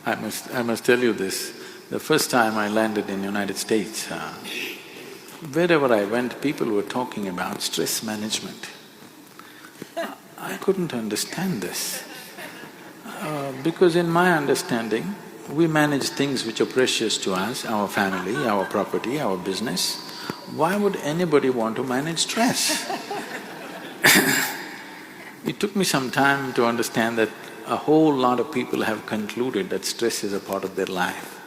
I must tell you this. The first time I landed in United States, wherever I went, people were talking about stress management. I couldn't understand this. Because in my understanding, we manage things which are precious to us, our family, our property, our business. Why would anybody want to manage stress? It took me some time to understand that a whole lot of people have concluded that stress is a part of their life.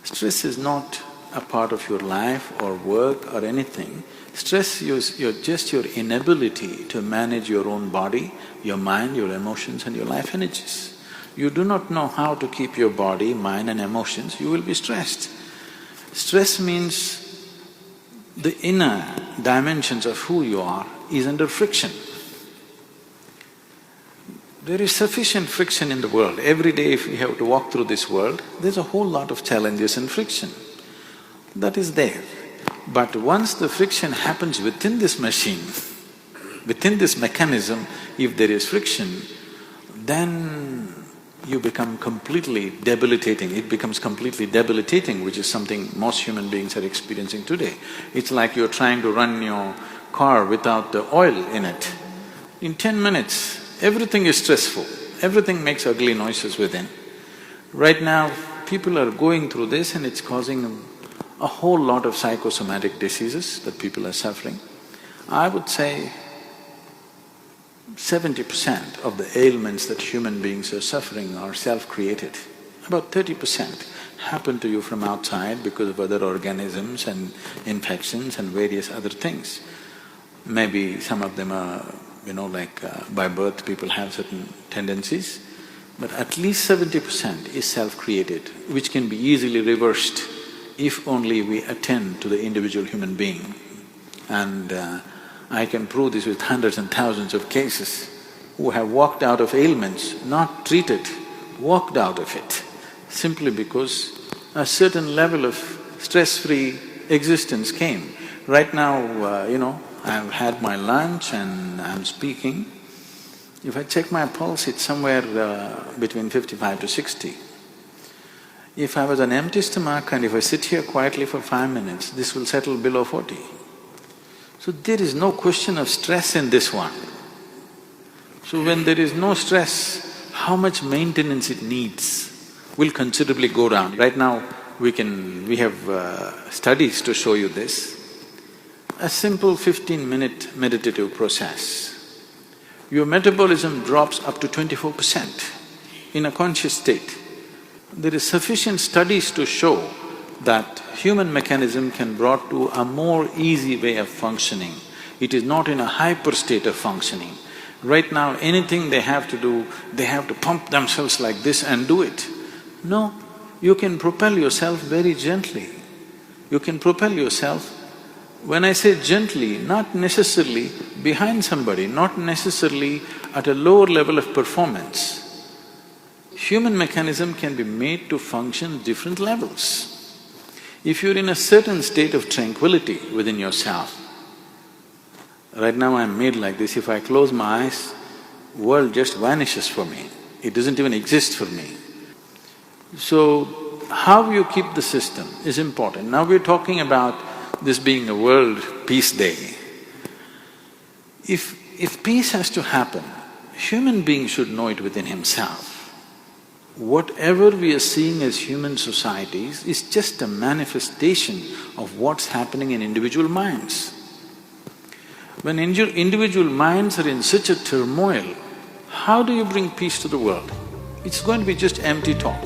Stress is not a part of your life or work or anything. Stress is just your inability to manage your own body, your mind, your emotions and your life energies. You do not know how to keep your body, mind and emotions, you will be stressed. Stress means the inner dimensions of who you are is under friction. There is sufficient friction in the world. Every day if we have to walk through this world, there's a whole lot of challenges and friction. That is there. But once the friction happens within this machine, within this mechanism, if there is friction, then you become completely debilitating. It becomes completely debilitating, which is something most human beings are experiencing today. It's like you're trying to run your car without the oil in it. In 10 minutes, everything is stressful, everything makes ugly noises within. Right now, people are going through this and it's causing a whole lot of psychosomatic diseases that people are suffering. I would say 70% of the ailments that human beings are suffering are self-created. About 30% happen to you from outside because of other organisms and infections and various other things. Maybe some of them are, by birth people have certain tendencies, but at least 70% is self-created, which can be easily reversed if only we attend to the individual human being. And I can prove this with hundreds and thousands of cases who have walked out of ailments, not treated, walked out of it, simply because a certain level of stress-free existence came. Right now, I've had my lunch and I'm speaking. If I check my pulse, it's somewhere between 55 to 60. If I was an empty stomach and if I sit here quietly for 5 minutes, this will settle below 40. So there is no question of stress in this one. So when there is no stress, how much maintenance it needs will considerably go down. Right now, we have studies to show you this. A simple 15-minute meditative process, your metabolism drops up to 24% in a conscious state. There is sufficient studies to show that human mechanism can brought to a more easy way of functioning. It is not in a hyper state of functioning. Right now, anything they have to do, they have to pump themselves like this and do it. No, you can propel yourself very gently. You can propel yourself, when I say gently, not necessarily behind somebody, not necessarily at a lower level of performance. Human mechanism can be made to function different levels. If you're in a certain state of tranquility within yourself, right now I'm made like this, if I close my eyes, world just vanishes for me, it doesn't even exist for me. So, how you keep the system is important. Now we're talking about this being a World Peace Day. If peace has to happen, human being should know it within himself. Whatever we are seeing as human societies is just a manifestation of what's happening in individual minds. When individual minds are in such a turmoil, how do you bring peace to the world? It's going to be just empty talk.